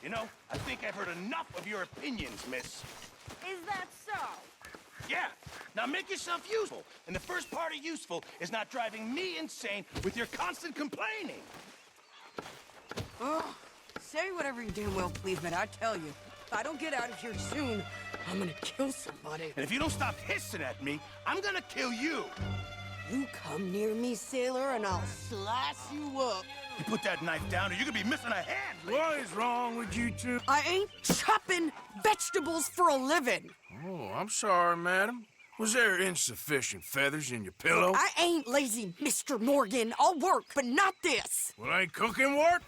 You know, I think I've heard enough of your opinions, miss. Is that so? Yeah. Now make yourself useful. And the first part of useful is not driving me insane with your constant complaining. Oh, say whatever you damn well please, but I tell you, if I don't get out of here soon, I'm gonna kill somebody. And if you don't stop hissing at me, I'm gonna kill you. You come near me, sailor, and I'll slice you up. You put that knife down or you're gonna be missing a hand. What is wrong with you two? I ain't chopping vegetables for a living. Oh, I'm sorry, madam. Was there insufficient feathers in your pillow? I ain't lazy, Mr. Morgan. I'll work, but not this. Well, ain't cooking work?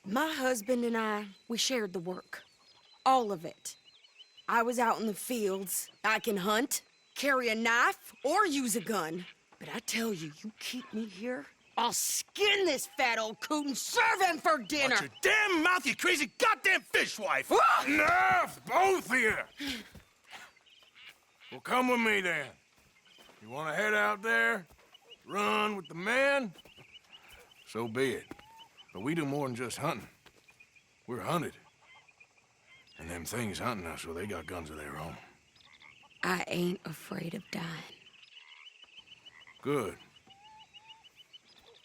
My husband and I, we shared the work. All of it. I was out in the fields. I can hunt, carry a knife, or use a gun. But I tell you, you keep me here, I'll skin this fat old coot and serve him for dinner. Watch your damn mouth, you crazy goddamn fishwife! Enough, both of you! Well, come with me then. You want to head out there, run with the men? So be it. But we do more than just hunting. We're hunted. And them things hunting us, well, they got guns of their own. I ain't afraid of dying. Good.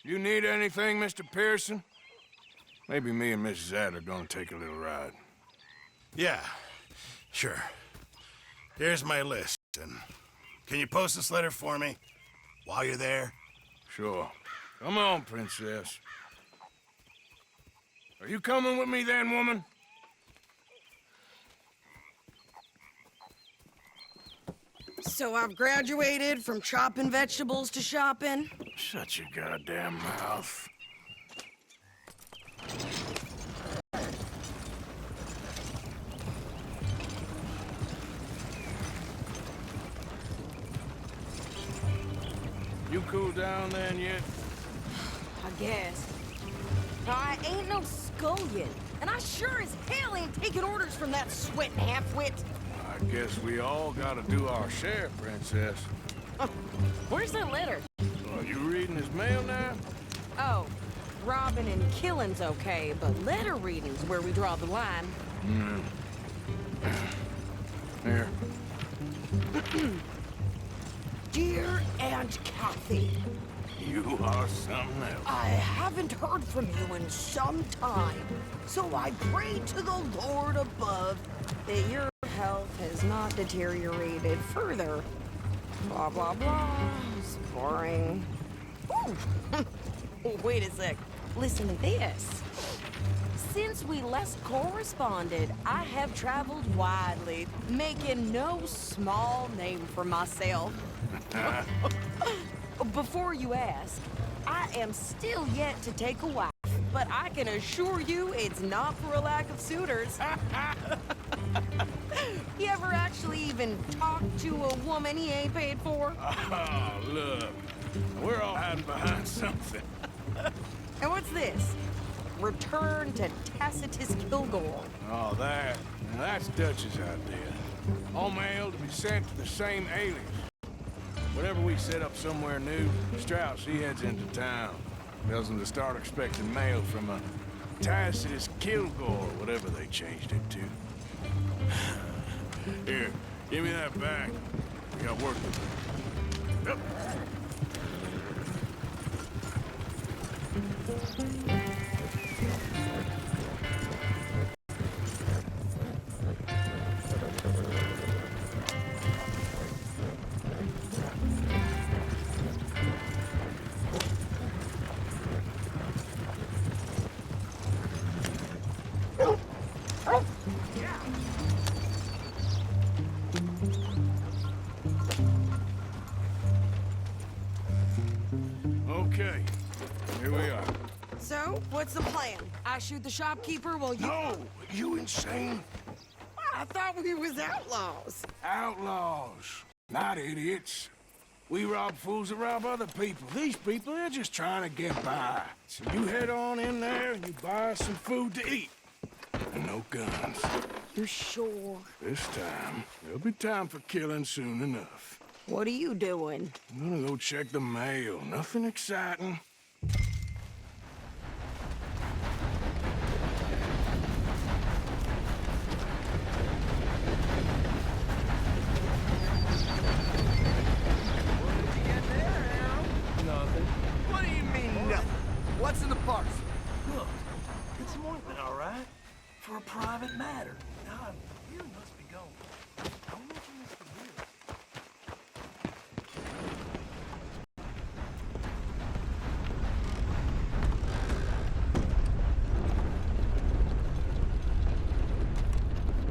You need anything, Mr. Pearson? Maybe me and Mrs. Adler are gonna take a little ride. Yeah, sure. Here's my list. And can you post this letter for me while you're there? Sure. Come on, Princess. Are you coming with me then, woman? So I've graduated from chopping vegetables to shopping? Shut your goddamn mouth. You cool down then yet? I guess. I ain't no scullion, and I sure as hell ain't taking orders from that sweating half-wit. I guess we all gotta do our share, Princess. Where's that letter? Are you reading his mail now? Oh, robbing and killing's okay, but letter reading's where we draw the line. Here. Dear Aunt Kathy, You are something else. I haven't heard from you in some time, so I pray to the Lord above that your health has not deteriorated further. Blah, blah, blah. It's boring. Ooh. Oh, wait a sec. Listen to this. Since we last corresponded, I have traveled widely, making no small name for myself. Before you ask, I am still yet to take a wife, but I can assure you it's not for a lack of suitors. You ever actually even talked to a woman he ain't paid for? Oh, look. We're all hiding behind something. And what's this? Return to Tacitus Kilgore. Oh, that's Dutch's idea. All mail to be sent to the same alias. Whenever we set up somewhere new, Strauss, he heads into town. Tells them to start expecting mail from a Tacitus Kilgore, whatever they changed it to. Here, give me that back. We got work to do. Yep. Okay, here we are. So, what's the plan? I shoot the shopkeeper while you... No, you insane? I thought we was outlaws. Outlaws, not idiots. We rob fools that rob other people. These people, they're just trying to get by. So you head on in there and you buy some food to eat. And no guns. You sure? This time, there'll be time for killing soon enough. What are you doing? I'm gonna go check the mail. Nothing exciting. Nothing. What do you mean, nothing? What's in the parcel? Look, it's some ointment, all right? For a private matter. God, beer must be going. How much is this for beer?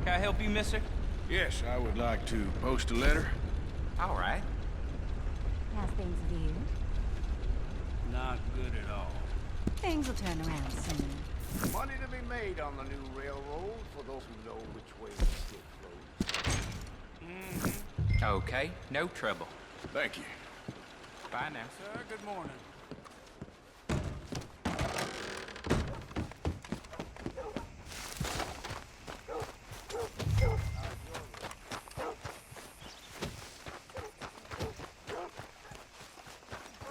Can I help you, mister? Yes, I would like to post a letter. All right. How's things with you? Not good at all. Things will turn around soon. Money to be made on the new railroad for those who know which way it still flows. Okay, no trouble. Thank you. Bye now. Sir, good morning.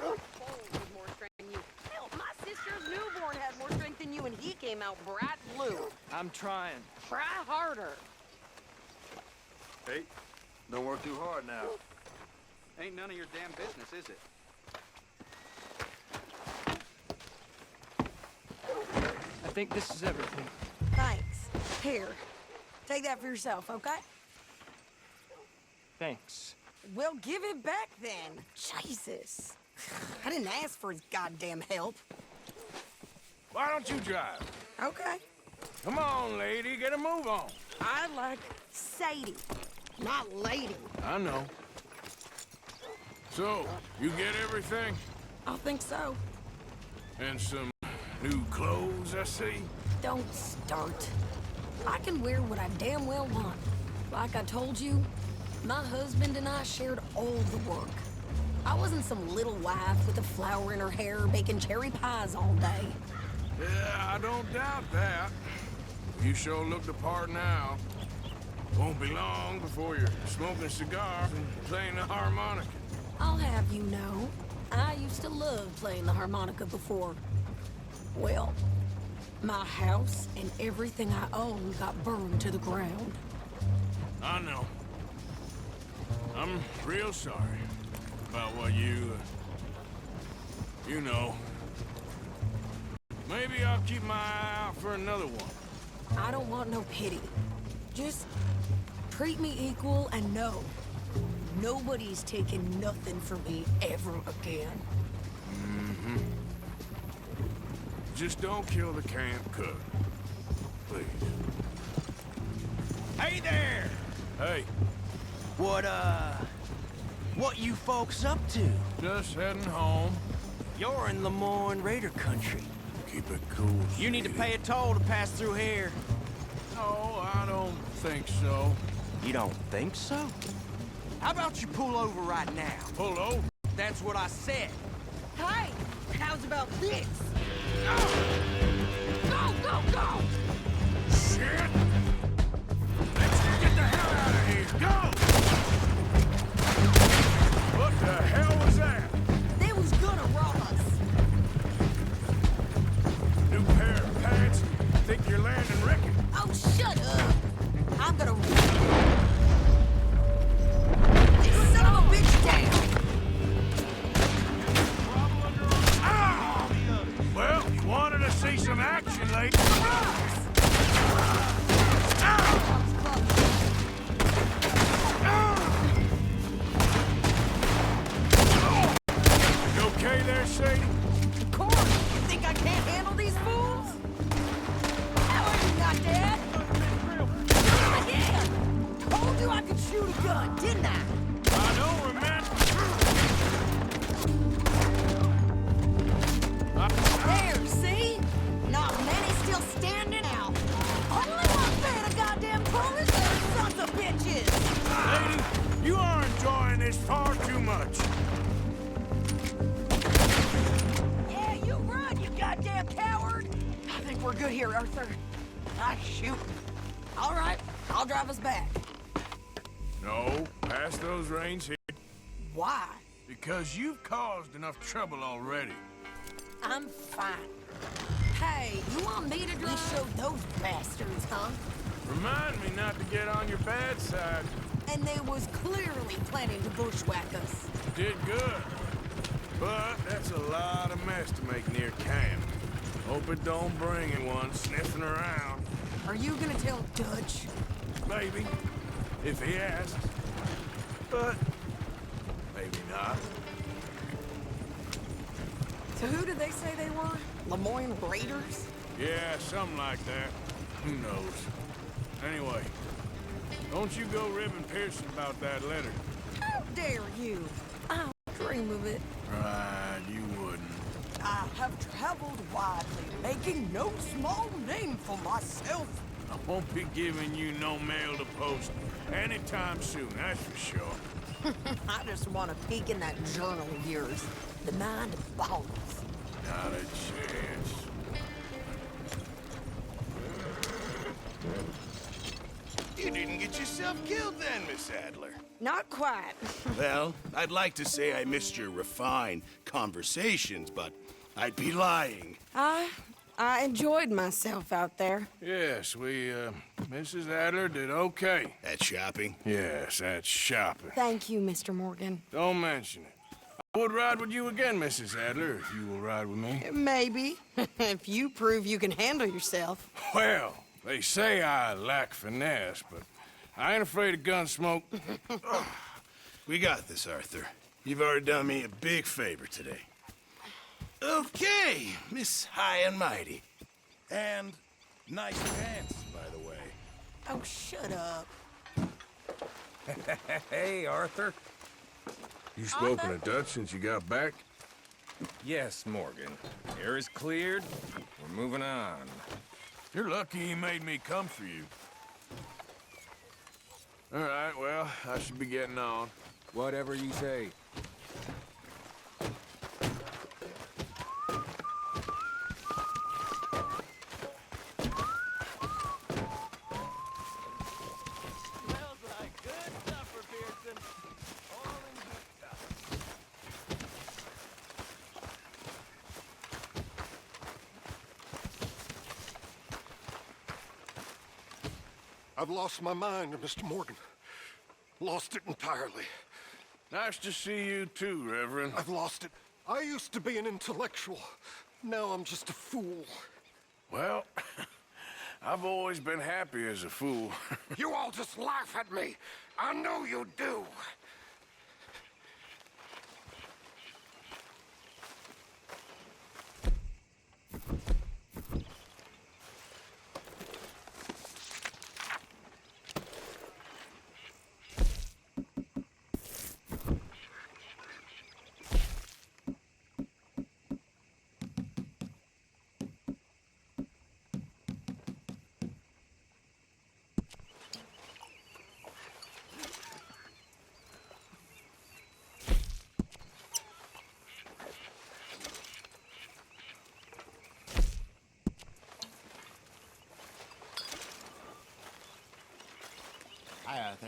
With more strength than you. Hell, my sister's newborn had more strength than you, and he came out bright blue. I'm trying. Try harder. Hey, don't work too hard now. Ain't none of your damn business, is it? I think this is everything. Thanks. Here, take that for yourself, okay? Thanks. Well, give it back then. Jesus. I didn't ask for his goddamn help. Why don't you drive? Okay. Come on, lady, get a move on. I like Sadie, not lady. I know. So, you get everything? I think so. And some new clothes, I see? Don't start. I can wear what I damn well want. Like I told you, my husband and I shared all the work. I wasn't some little wife with a flower in her hair baking cherry pies all day. Yeah, I don't doubt that. You sure look the part now. Won't be long before you're smoking cigars and playing the harmonica. I'll have you know, I used to love playing the harmonica before. Well, my house and everything I own got burned to the ground. I know. I'm real sorry about what you know. Maybe I'll keep my eye out for another one. I don't want no pity. Just treat me equal and know nobody's taking nothing from me ever again. Just don't kill the camp cook. Please. Hey there! Hey, What you folks up to? just heading home. You're in Lemoyne Raider country. Keep it cool. You need to sweetie. pay a toll to pass through here. No, I don't think so. You don't think so? How about you pull over right now? Pull over. That's what I said. Hey, how's about this? Go, go, go! Shit! Let's get the hell out of here! Go! What the hell was that? They was gonna rob us. New pair of pants? Think you're landing Ricky? Oh, shut up! I'm gonna... This son of a bitch down! Ow! Well, you wanted to see some action, lady. You okay there, Sadie? Of course! You think I can't handle these fools? How are you not, Dad? Again! Told you I could shoot a gun, didn't I? I don't remember. There, see? Not many still standing out. Only one fan of goddamn tourists, sons of bitches! Lady, you are enjoying this far too much. Yeah, you run, you goddamn coward! I think we're good here, Arthur. Ah, shoot. All right, I'll drive us back. No, pass those reins here. Why? Because you've caused enough trouble already. I'm fine. Hey, you want me to show those bastards, huh? Remind me not to get on your bad side. And they was clearly planning to bushwhack us. Did good. But that's a lot of mess to make near camp. Hope it don't bring anyone sniffing around. Are you gonna tell Dutch? Maybe, if he asks. But maybe not. So who did they say they were? Lemoyne Raiders? Yeah, something like that. Who knows? Anyway, don't you go ribbing Pearson about that letter. How dare you? I'll dream of it. Right, you wouldn't. I have traveled widely, making no small name for myself. I won't be giving you no mail to post anytime soon, that's for sure. I just want to peek in that journal of yours. The mind boggles. Not a chance. You didn't get yourself killed then, Miss Adler. Not quite. Well, I'd like to say I missed your refined conversations, but I'd be lying. I enjoyed myself out there. Yes, Mrs. Adler did okay. At shopping? Yes, that's shopping. Thank you, Mr. Morgan. Don't mention it. I would ride with you again, Mrs. Adler, if you will ride with me. Maybe, if you prove you can handle yourself. Well, they say I lack finesse, but I ain't afraid of gun smoke. We got this, Arthur. You've already done me a big favor today. Okay, Miss High and Mighty. And nice pants, by the way. Oh, shut up. Hey, Arthur. You spoken to Dutch since you got back? Yes, Morgan. Air is cleared. We're moving on. You're lucky he made me come for you. All right, well, I should be getting on. Whatever you say. I've lost my mind, Mr. Morgan. Lost it entirely. Nice to see you too, Reverend. I've lost it. I used to be an intellectual. Now I'm just a fool. Well, I've always been happy as a fool. You all just laugh at me. I know you do. Hi, Arthur.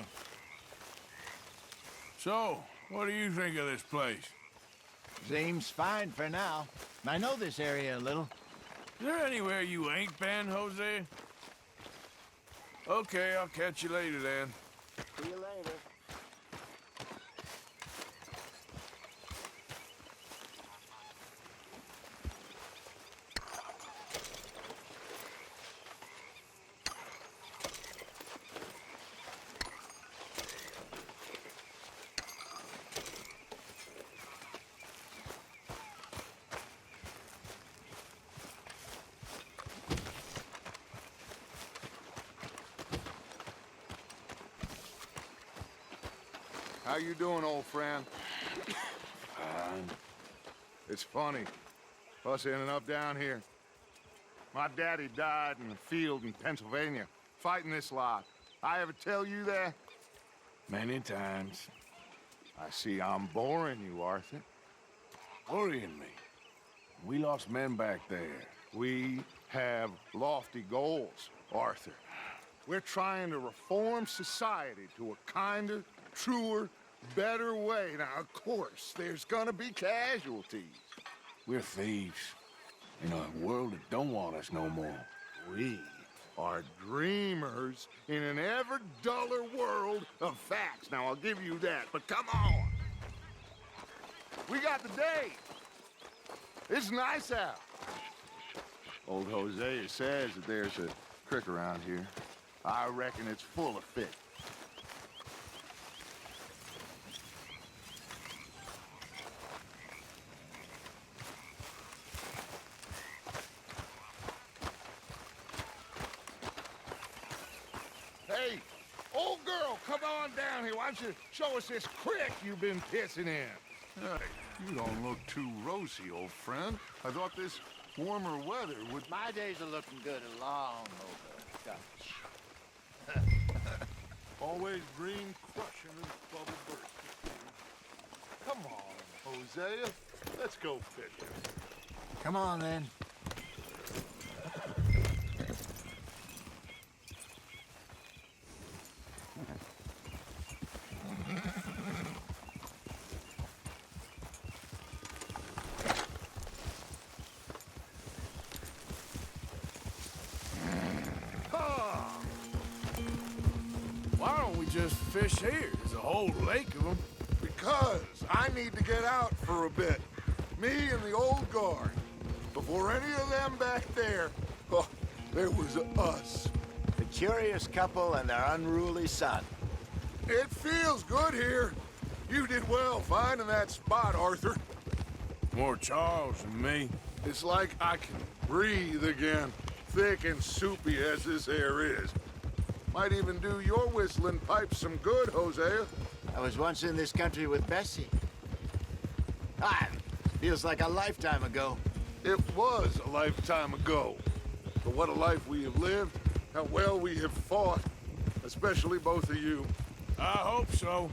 So, what do you think of this place? Seems fine for now. I know this area a little. Is there anywhere you ain't been, Jose? Okay, I'll catch you later then. See you later. How you doing, old friend? Fine. It's funny, us ending up down here. My daddy died in the field in Pennsylvania, fighting this lot. I ever tell you that? Many times. I see I'm boring you, Arthur. Worrying me. We lost men back there. We have lofty goals, Arthur. We're trying to reform society to a kinder, truer, better way. Now, of course, there's gonna be casualties. We're thieves in a world that don't want us no more. We are dreamers in an ever duller world of facts. Now, I'll give you that, but come on. We got the day. It's nice out. Old Hosea says that there's a creek around here. I reckon it's full of fish. Hey, old girl, come on down here. Why don't you show us this creek you've been pissing in? Hey, you don't look too rosy, old friend. I thought this warmer weather would... My days are looking good and long over, Dutch. Always green crushing and bubble bursting. Come on, Hosea. Let's go fishing. Come on, then. Why don't we just fish here? There's a whole lake of them. Because I need to get out for a bit. Me and the old guard. Before any of them back there, oh, there was us. The curious couple and their unruly son. It feels good here. You did well finding that spot, Arthur. More Charles than me. It's like I can breathe again, thick and soupy as this air is. Might even do your whistling pipes some good, Hosea. I was once in this country with Bessie. Feels like a lifetime ago. It was a lifetime ago. But what a life we have lived, how well we have fought, especially both of you. I hope so.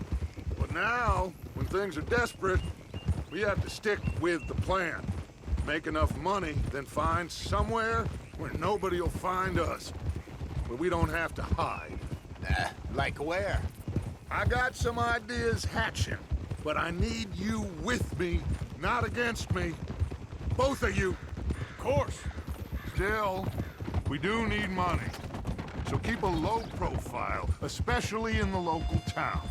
But now, when things are desperate, we have to stick with the plan. Make enough money, then find somewhere where nobody will find us. Where we don't have to hide. Like where? I got some ideas hatching, but I need you with me, not against me. Both of you. Of course. Still, we do need money. So keep a low profile, especially in the local town.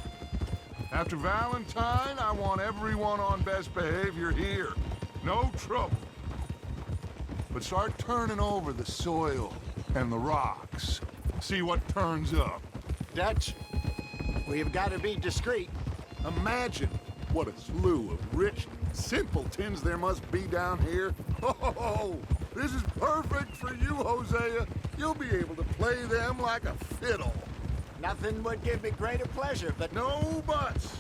After Valentine, I want everyone on best behavior here. No trouble. But start turning over the soil and the rocks. See what turns up. Dutch, we've got to be discreet. Imagine what a slew of rich simpletons there must be down here. Oh, this is perfect for you, Hosea. You'll be able to play them like a fiddle. Nothing would give me greater pleasure, but... No buts.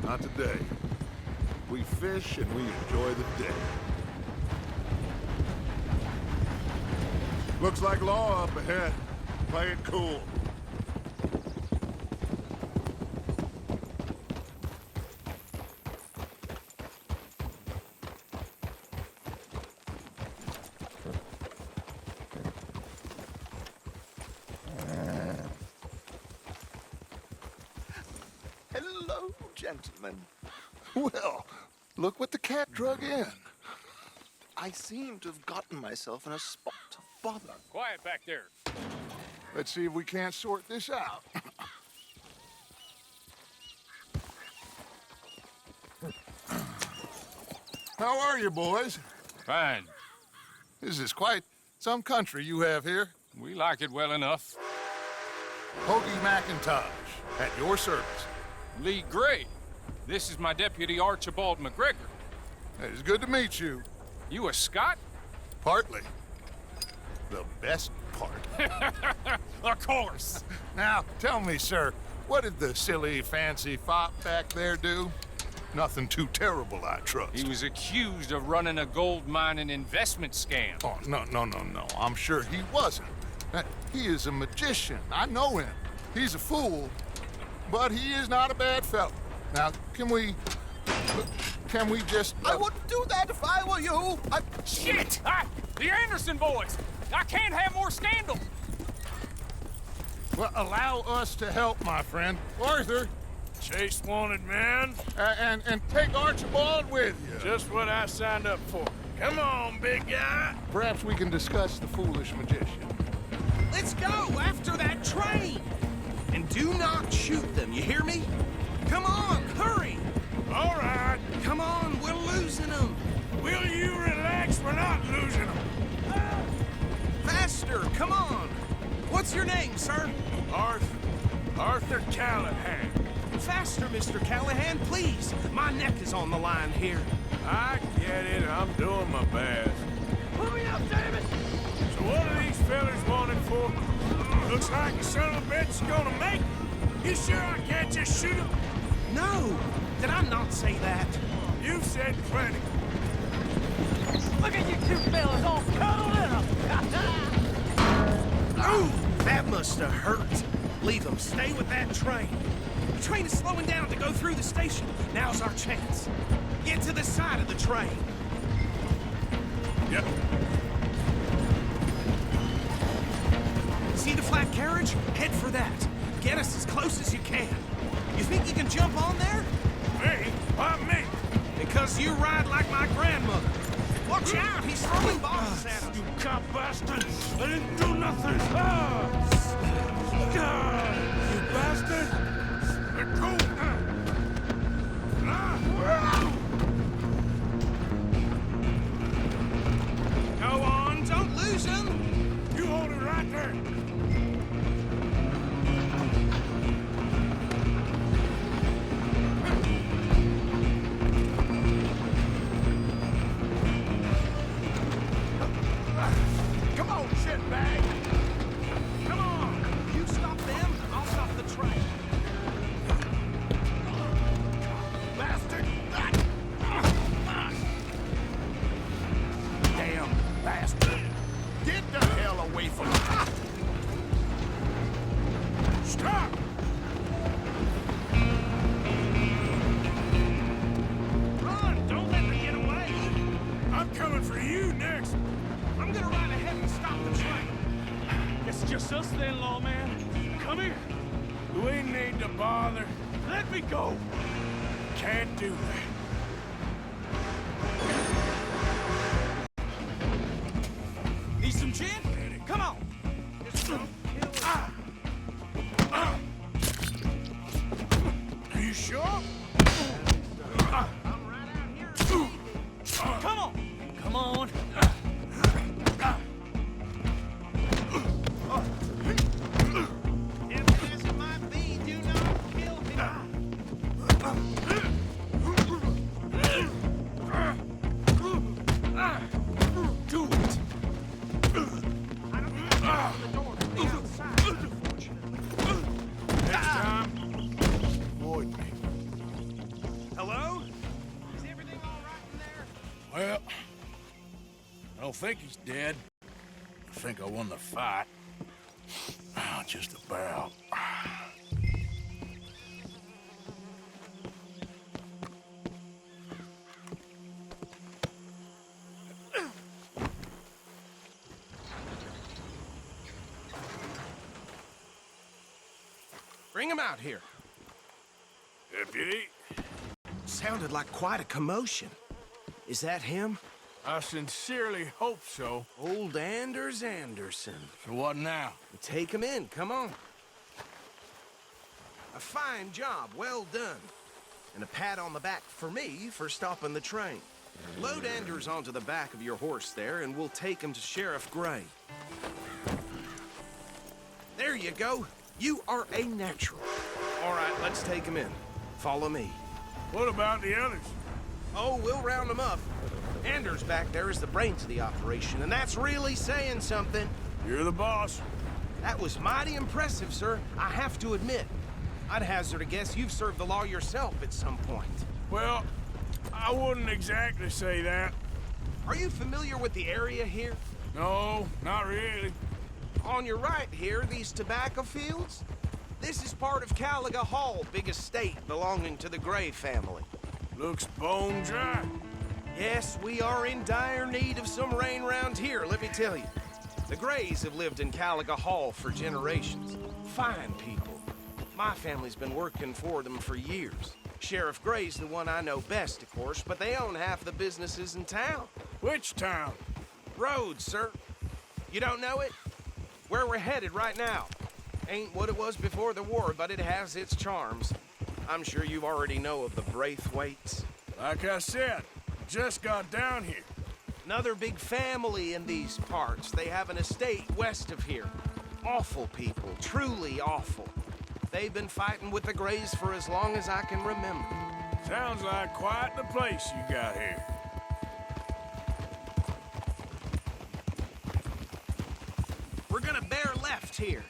Not today. We fish and we enjoy the day. Looks like law up ahead. Play it cool. Hello, gentlemen. Well, look what the cat drug in. I seem to have gotten myself in a spot of bother. Quiet back there. Let's see if we can't sort this out. How are you, boys? Fine. This is quite some country you have here. We like it well enough. Hoagie McIntosh, at your service. Lee Gray. This is my deputy, Archibald McGregor. It's good to meet you. You a Scot? Partly. The best part. Of course. Now, tell me, sir, what did the silly, fancy fop back there do? Nothing too terrible, I trust. He was accused of running a gold mining investment scam. Oh, no. I'm sure he wasn't. He is a magician. I know him. He's a fool, but he is not a bad fellow. Now, can we just... I wouldn't do that if I were you. Shit! The Anderson boys! I can't have more scandal! Well, allow us to help, my friend. Arthur, Chase wanted man. And take Archibald with you. Just what I signed up for. Come on, big guy. Perhaps we can discuss the foolish magician. Let's go after that train! And do not shoot them, you hear me? Come on, hurry! All right. Come on, we're losing them! Will you relax? We're not losing them. Faster, come on! What's your name, sir? Arthur Callahan. Faster, Mr. Callahan, please! My neck is on the line here. I get it. I'm doing my best. Hurry up, damn it! So what are these fellas wanted for? Looks like the son of a bitch is gonna make it. You sure I can't just shoot him? No! Did I not say that? You've said plenty. Look at you two fellas all cuddled in them. Oh, that must have hurt. Leave them. Stay with that train. The train is slowing down to go through the station. Now's our chance. Get to the side of the train. Yep. See the flat carriage? Head for that. Get us as close as you can. You think you can jump on there? Me? Why me? Because you ride like my grandmother. Watch out, he's throwing bombs at us. You cop bastard! I didn't do nothing! You bastard! Let go! Go on, don't lose him! You hold it right there! Come on, shitbag! Come on! You stop them, I'll stop the train. Bastard! Damn bastard! Get the hell away from me! Stop! Run! Don't let them get away! I'm coming for you next! I'm gonna ride ahead and stop the train. It's just us then, lawman. Come here. Do we need to bother? Let me go. Can't do that. Need some gin? Come on! Are you sure? Come on. Come on. If this might be, do not kill him. Do it! I don't know the door from the outside, unfortunately. Next time, avoid me. Hello? Is everything all right in there? Well, I don't think he's dead. I think I won the fight. Just about. Bring him out here. Deputy, Sounded like quite a commotion. Is that him? I sincerely hope so. Old Anders Anderson. So what now? Take him in, come on. A fine job, well done. And a pat on the back for me for stopping the train. Load Anders onto the back of your horse there, and we'll take him to Sheriff Gray. There you go. You are a natural. All right, let's take him in. Follow me. What about the others? Oh, we'll round them up. Anders back there is the brains of the operation, and that's really saying something. You're the boss. That was mighty impressive, sir. I have to admit. I'd hazard a guess you've served the law yourself at some point. Well, I wouldn't exactly say that. Are you familiar with the area here? No, not really. On your right here, these tobacco fields? This is part of Caliga Hall, big estate belonging to the Gray family. Looks bone dry. Yes, we are in dire need of some rain round here, let me tell you. The Grays have lived in Caliga Hall for generations. Fine people. My family's been working for them for years. Sheriff Gray's the one I know best, of course, but they own half the businesses in town. Which town? Rhodes, sir. You don't know it? Where we're headed right now. Ain't what it was before the war, but it has its charms. I'm sure you already know of the Braithwaites. Like I said, just got down here. Another big family in these parts. They have an estate west of here. Awful people, truly awful. They've been fighting with the Grays for as long as I can remember. Sounds like quite the place you got here. We're gonna bear left here.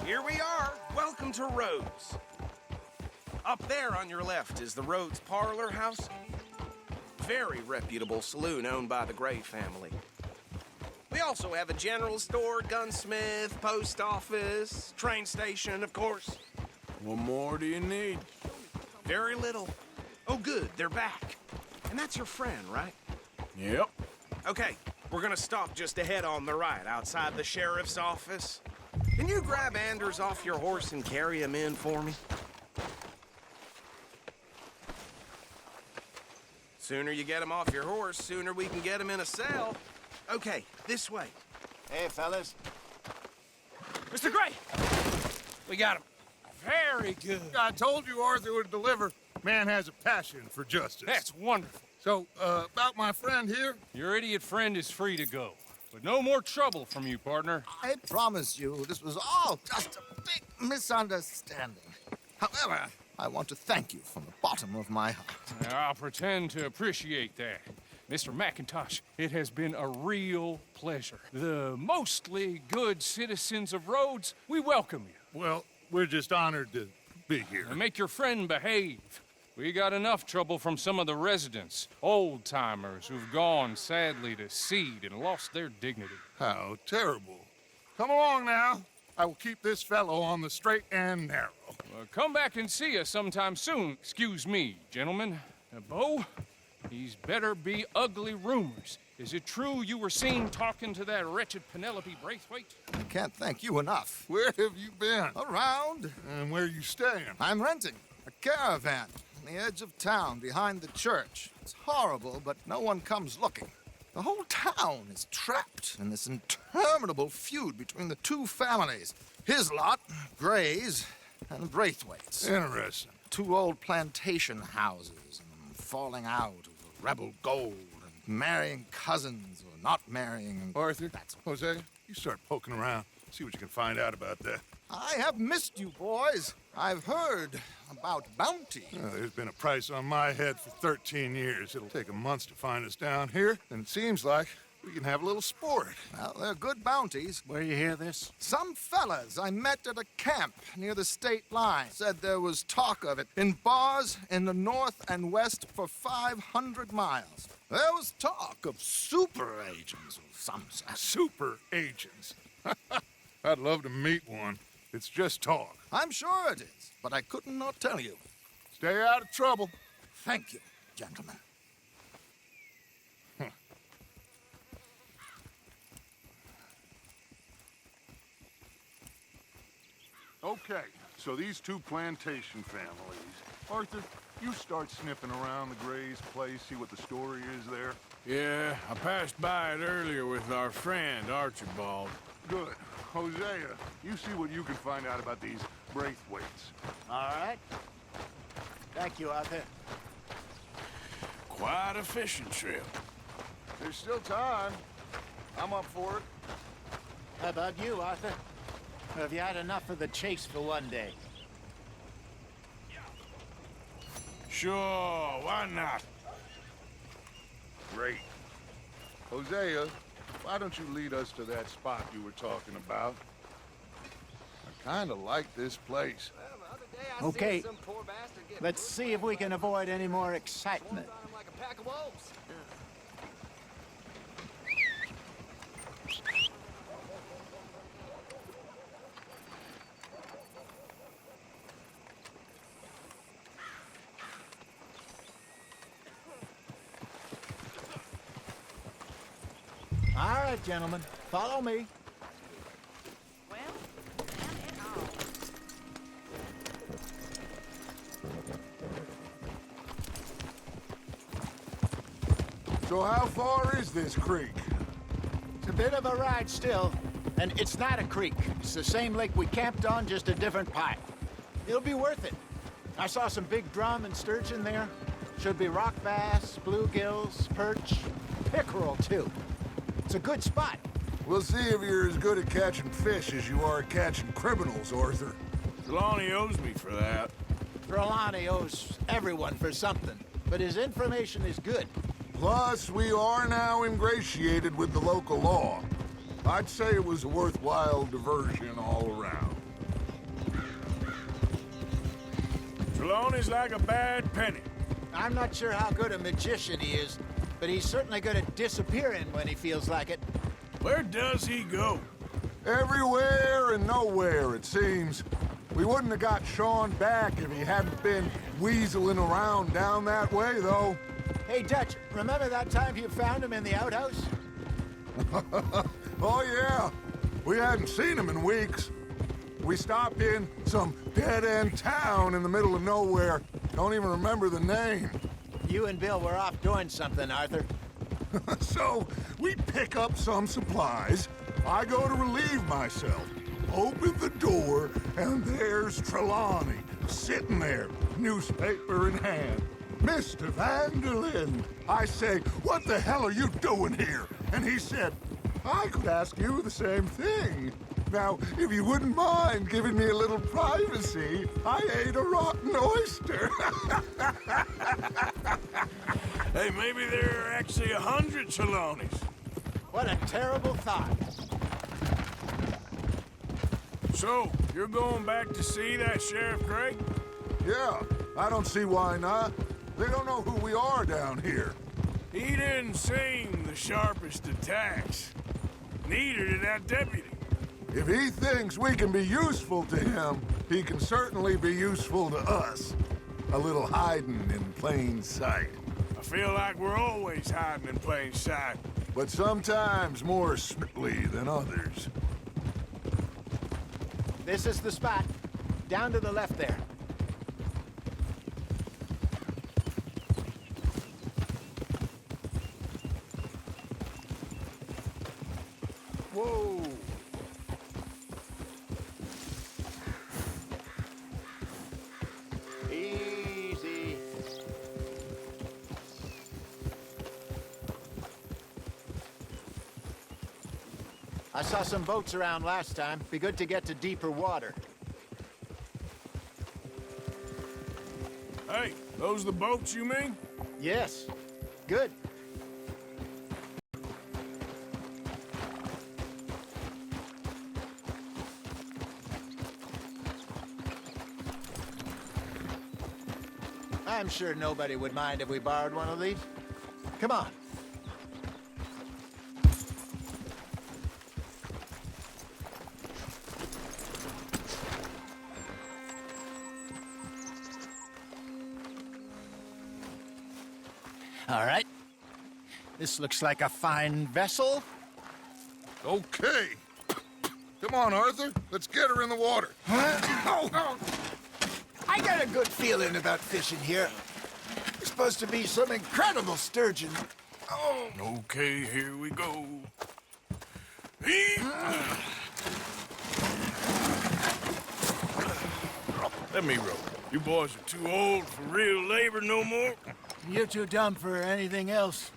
Here we are. Welcome to Rhodes. Up there on your left is the Rhodes Parlor House. Very reputable saloon owned by the Gray family. We also have a general store, gunsmith, post office, train station, of course. What more do you need? Very little. Oh, good, they're back. And that's your friend, right? Yep. Okay, we're gonna stop just ahead on the right, outside the sheriff's office. Can you grab Anders off your horse and carry him in for me? Sooner you get him off your horse, sooner we can get him in a cell. Okay, this way. Hey, fellas. Mr. Gray! We got him. Very good. I told you Arthur would deliver. Man has a passion for justice. That's wonderful. So, about my friend here? Your idiot friend is free to go. But no more trouble from you, partner. I promise you, this was all just a big misunderstanding. However, I want to thank you from the bottom of my heart. I'll pretend to appreciate that. Mr. McIntosh, it has been a real pleasure. The mostly good citizens of Rhodes, we welcome you. Well, we're just honored to be here. And make your friend behave. We got enough trouble from some of the residents, old-timers who've gone, sadly, to seed and lost their dignity. How terrible. Come along now. I will keep this fellow on the straight and narrow. Come back and see us sometime soon. Excuse me, gentlemen. Bo, these better be ugly rumors. Is it true you were seen talking to that wretched Penelope Braithwaite? I can't thank you enough. Where have you been? Around. And where are you staying? I'm renting a caravan on the edge of town behind the church. It's horrible, but no one comes looking. The whole town is trapped in this interminable feud between the two families. His lot, Gray's, and Braithwaite's. Interesting. Two old plantation houses, and falling out over rebel gold, and marrying cousins or not marrying. Arthur, Hosea, you start poking around. See what you can find out about that. I have missed you, boys. I've heard about bounty. There's been a price on my head for 13 years. It'll take a month to find us down here, and it seems like we can have a little sport. Well, they're good bounties. Where you hear this? Some fellas I met at a camp near the state line said there was talk of it in bars in the north and west for 500 miles. There was talk of super agents of some sort. Super agents? I'd love to meet one. It's just talk. I'm sure it is, but I couldn't not tell you. Stay out of trouble. Thank you, gentlemen. Okay, so these two plantation families. Arthur, you start sniffing around the Gray's place, see what the story is there. Yeah, I passed by it earlier with our friend, Archibald. Good. Hosea, you see what you can find out about these Braithwaites. All right. Thank you, Arthur. Quite a fishing trip. There's still time. I'm up for it. How about you, Arthur? Have you had enough of the chase for one day? Sure, why not? Great. Hosea, why don't you lead us to that spot you were talking about? I kind of like this place. Okay, let's see if we can avoid any more excitement. All right, gentlemen, follow me. So how far is this creek? It's a bit of a ride still, and it's not a creek. It's the same lake we camped on, just a different pipe. It'll be worth it. I saw some big drum and sturgeon there. Should be rock bass, bluegills, perch, pickerel too. It's a good spot. We'll see if you're as good at catching fish as you are at catching criminals, Arthur. Trelawney owes me for that. Trelawney owes everyone for something, but his information is good. Plus, we are now ingratiated with the local law. I'd say it was a worthwhile diversion all around. Trelawney's like a bad penny. I'm not sure how good a magician he is, but he's certainly good at disappearing when he feels like it. Where does he go? Everywhere and nowhere, it seems. We wouldn't have got Sean back if he hadn't been weaseling around down that way, though. Hey, Dutch, remember that time you found him in the outhouse? Oh, yeah. We hadn't seen him in weeks. We stopped in some dead-end town in the middle of nowhere. Don't even remember the name. You and Bill were off doing something, Arthur. So, we pick up some supplies. I go to relieve myself. Open the door, and there's Trelawney, sitting there, newspaper in hand. Mr. Van der Linde. I say, what the hell are you doing here? And he said, I could ask you the same thing. Now, if you wouldn't mind giving me a little privacy, I ate a rotten oyster. Hey, maybe there are actually 100 Trelawneys. What a terrible thought. So, you're going back to see that Sheriff Gray? Yeah, I don't see why not. They don't know who we are down here. He didn't seem the sharpest attacks. Neither did that deputy. If he thinks we can be useful to him, he can certainly be useful to us. A little hiding in plain sight. I feel like we're always hiding in plain sight. But sometimes more swiftly than others. This is the spot. Down to the left there. Whoa! Easy. I saw some boats around last time. Be good to get to deeper water. Hey, those the boats you mean? Yes. Good. I'm sure nobody would mind if we borrowed one of these. Come on. All right. This looks like a fine vessel. Okay. Come on, Arthur. Let's get her in the water. Oh. I got a good feeling about fishing here. There's supposed to be some incredible sturgeon. Oh. Okay, here we go. Let me row. You boys are too old for real labor no more. You're too dumb for anything else.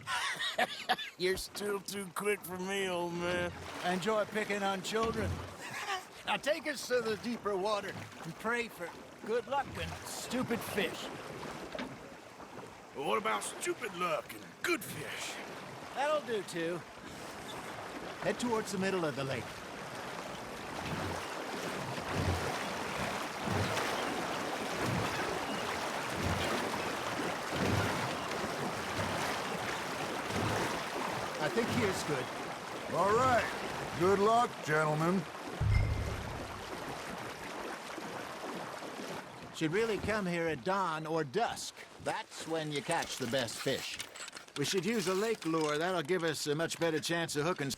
You're still too quick for me, old man. I enjoy picking on children. Now take us to the deeper water and pray for good luck and stupid fish. Well, what about stupid luck and good fish? That'll do, too. Head towards the middle of the lake. think here's good. All right. Good luck, gentlemen. Should really come here at dawn or dusk. That's when you catch the best fish. We should use a lake lure. That'll give us a much better chance of hooking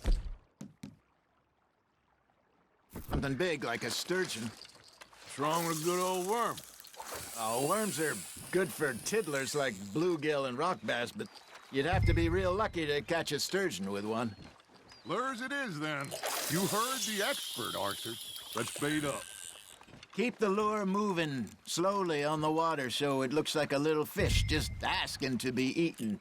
something big like a sturgeon. What's wrong with a good old worm? Oh, worms are good for tiddlers like bluegill and rock bass, but you'd have to be real lucky to catch a sturgeon with one. Lures it is, then. You heard the expert, Arthur. Let's bait up. Keep the lure moving slowly on the water so it looks like a little fish just asking to be eaten.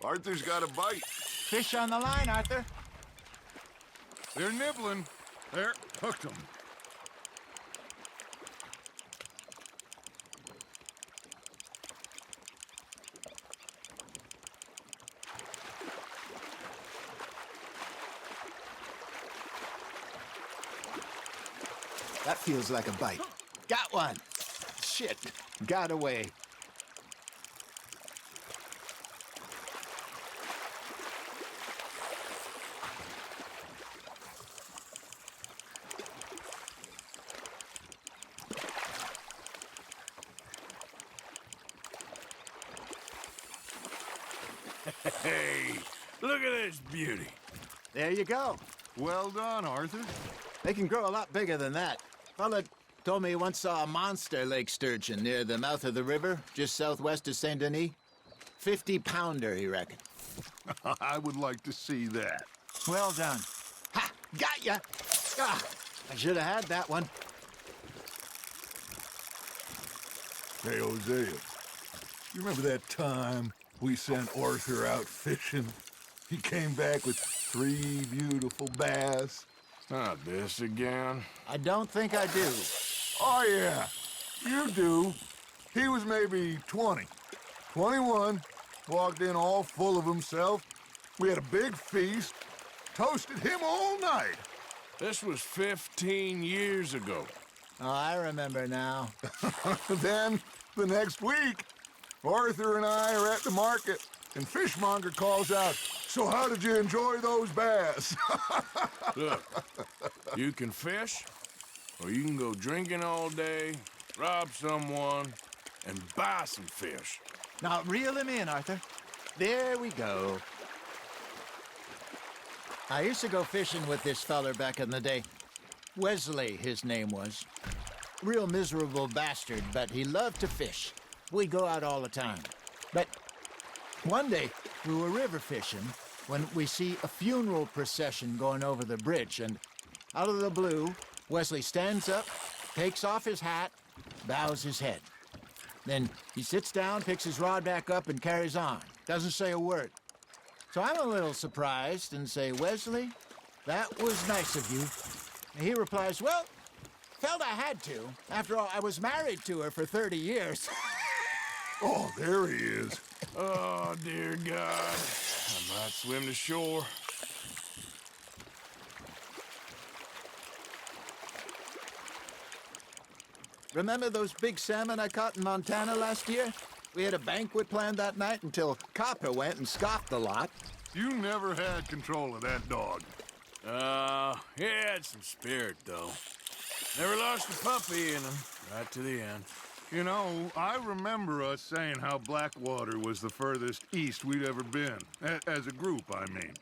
Arthur's got a bite. Fish on the line, Arthur. They're nibbling. There, hooked them. That feels like a bite. Got one. Shit, got away. Hey, look at this beauty. There you go. Well done, Arthur. They can grow a lot bigger than that. Fella told me he once saw a monster lake sturgeon near the mouth of the river, just southwest of Saint Denis. 50-pounder, he reckoned. I would like to see that. Well done. Ha! Got ya! Ah, I should have had that one. Hey, Hosea, you remember that time we sent Arthur out fishing? He came back with 3 beautiful bass. Not this again. I don't think I do. Oh, yeah, you do. He was maybe 20, 21, walked in all full of himself. We had a big feast, toasted him all night. This was 15 years ago. Oh, I remember now. Then, the next week, Arthur and I are at the market, and Fishmonger calls out, "So how did you enjoy those bass?" Look, you can fish, or you can go drinking all day, rob someone, and buy some fish. Now, reel him in, Arthur. There we go. I used to go fishing with this feller back in the day. Wesley, his name was. Real miserable bastard, but he loved to fish. We'd go out all the time. But one day, we were river fishing when we see a funeral procession going over the bridge, and out of the blue, Wesley stands up, takes off his hat, bows his head. Then he sits down, picks his rod back up, and carries on. Doesn't say a word. So I'm a little surprised and say, "Wesley, that was nice of you." And he replies, "Well, felt I had to. After all, I was married to her for 30 years. Oh, there he is. Oh, dear God. I might swim to shore. Remember those big salmon I caught in Montana last year? We had a banquet planned that night until Copper went and scoffed the lot. You never had control of that dog. He had some spirit, though. Never lost a puppy in him, right to the end. You know, I remember us saying how Blackwater was the furthest east we'd ever been. As a group, I mean.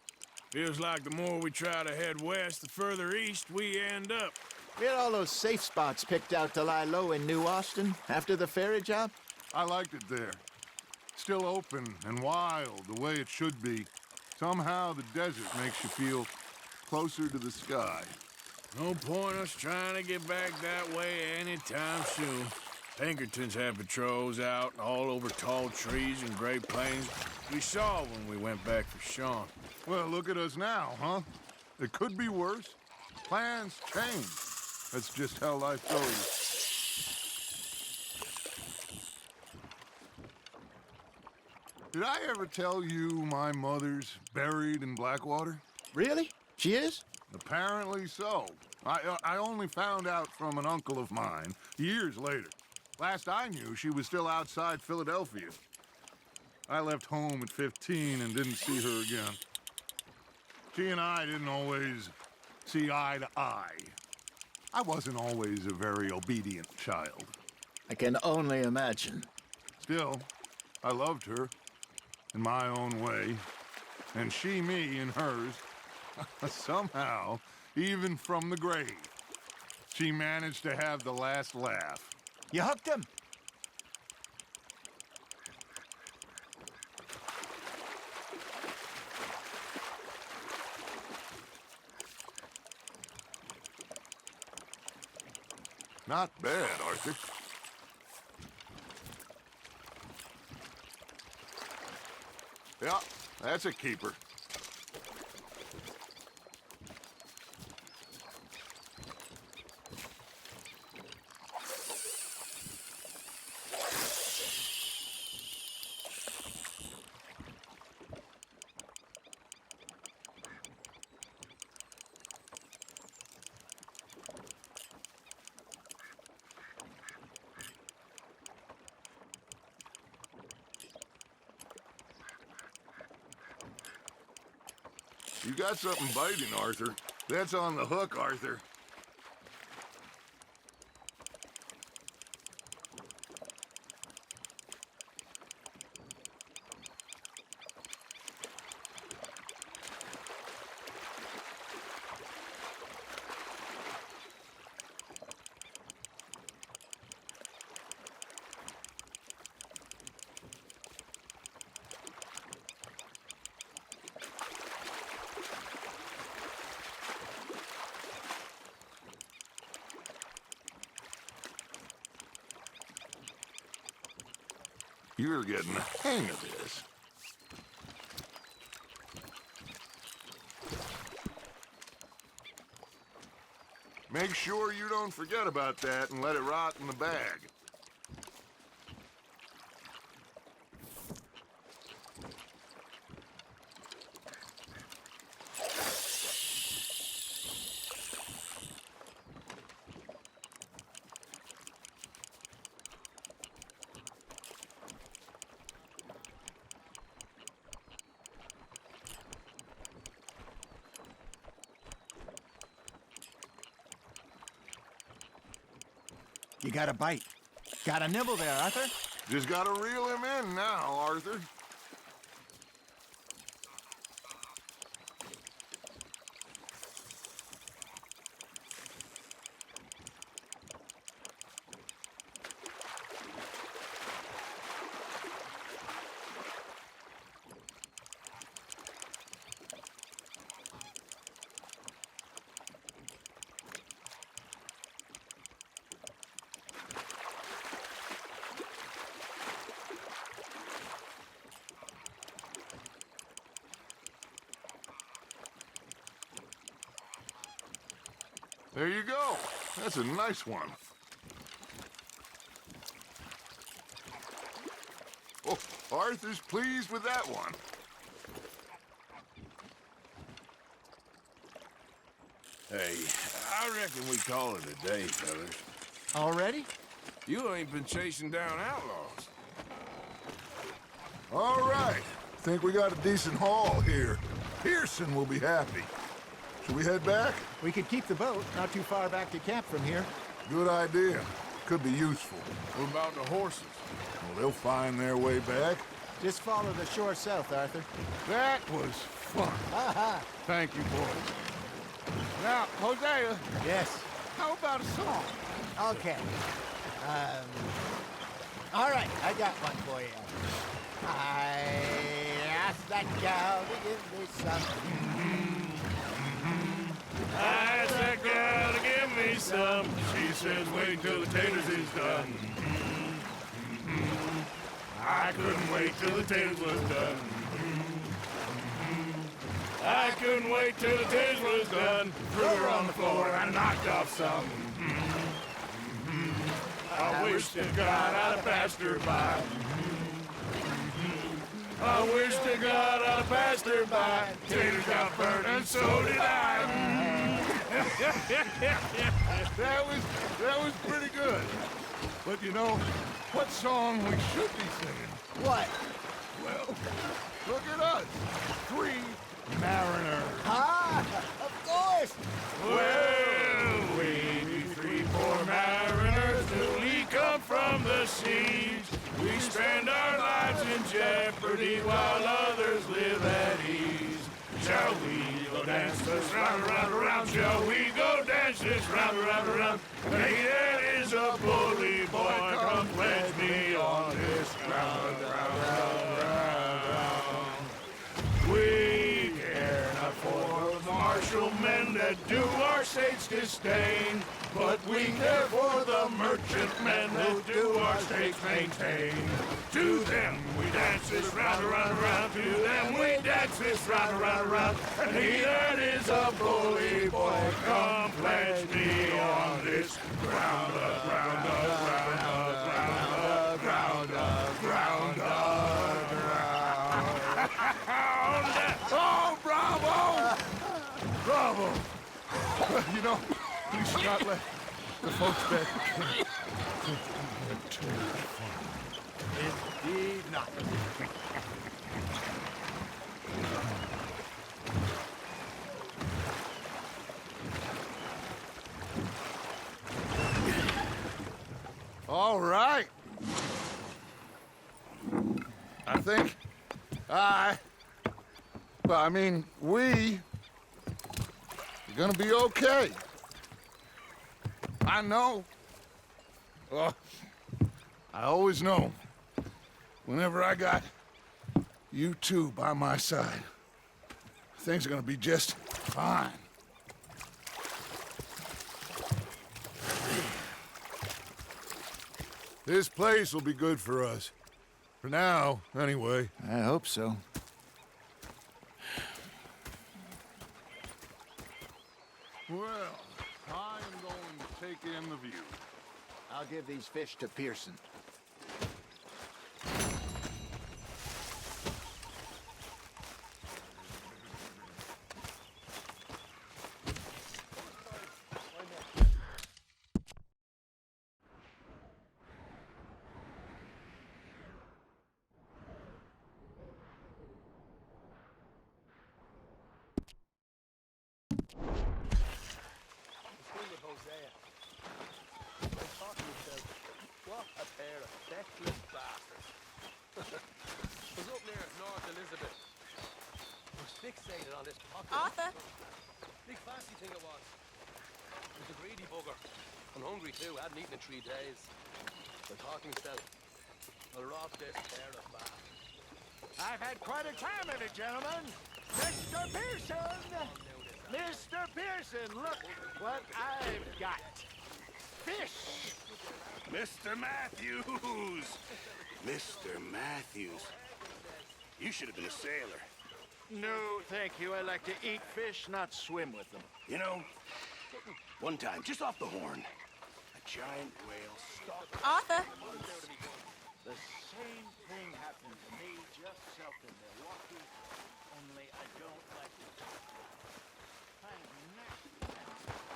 Feels like the more we try to head west, the further east we end up. We had all those safe spots picked out to lie low in New Austin after the ferry job. I liked it there. Still open and wild, the way it should be. Somehow the desert makes you feel closer to the sky. No point us trying to get back that way anytime soon. Pinkertons have patrols out all over tall trees and Great Plains. We saw when we went back for Sean. Well, look at us now, huh? It could be worse. Plans change. That's just how life goes. Did I ever tell you my mother's buried in Blackwater? Really? She is? Apparently so. I only found out from an uncle of mine years later. Last I knew, she was still outside Philadelphia. I left home at 15 and didn't see her again. She and I didn't always see eye to eye. I wasn't always a very obedient child. I can only imagine. Still, I loved her in my own way, and she me in hers. Somehow, even from the grave, she managed to have the last laugh. You hooked him? Not bad, Arthur. Yeah, that's a keeper. You got something biting, Arthur. That's on the hook, Arthur. You're getting the hang of this. Make sure you don't forget about that and let it rot in the bag. You got a bite. Got a nibble there, Arthur? Just gotta reel him in now, Arthur. There you go. That's a nice one. Oh, Arthur's pleased with that one. Hey, I reckon we call it a day, fellas. Already? You ain't been chasing down outlaws. All right. Think we got a decent haul here. Pearson will be happy. Should we head back? We could keep the boat not too far back to camp from here. Good idea. Could be useful. What about the horses? Well, they'll find their way back. Just follow the shore south, Arthur. That was fun. Thank you, boys. Now, Hosea. Yes. How about a song? Okay. All right, I got one for you. I asked that gal to give me some. I asked that gal to give me some. She says, wait till the taters is done. I couldn't wait till the taters was done. I couldn't wait till the taters was done. Threw her on the floor and I knocked off some. I wish to God I'd have passed her by. I wish to God I passed her by. Taters got burnt and so did I. that was pretty good. But you know, what song we should be singing? What? Well, look at us. 3 mariners. Ah, of course. Well, we be 3 poor mariners newly come from the seas. We spend our lives in jeopardy while others live at ease. Shall we go dance this round, around, around? Shall we go dance this round, around, around? Hey, that is a bully boy. Come pledge me on this ground, round, round, round. We care not for the martial men that do our state's disdain, but we care for the merchantmen that do our state's maintain. To them we dance this round, around, around. To them we dance this round, around, around. And he that is a bully boy, come pledge me on this ground, ground, ground, ground, ground, ground, ground. Oh, bravo! Bravo! You know, we should not let the folks back. Indeed not. All right. I think we are gonna be okay. I know. Well, I always know. Whenever I got you two by my side, things are gonna be just fine. This place will be good for us. For now, anyway. I hope so. Well, I am going to take in the view. I'll give these fish to Pearson. Fixated on this pocket. Arthur? Big fancy thing it was. It was a greedy bugger. I'm hungry too. I hadn't eaten in 3 days. I thought to myself, I'll rob this pair of bastards. I've had quite a time of it, gentlemen. Mr. Pearson! Mr. Pearson, look what I've got. Fish! Mr. Matthews! Mr. Matthews. You should have been a sailor. No, thank you. I like to eat fish, not swim with them. You know, one time, just off the horn, a giant whale stalked... Arthur! The same thing happened to me just south of Milwaukee, only I don't like it.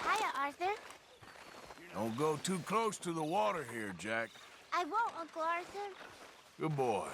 Hiya, Arthur. Don't go too close to the water here, Jack. I won't, Uncle Arthur. Good boy.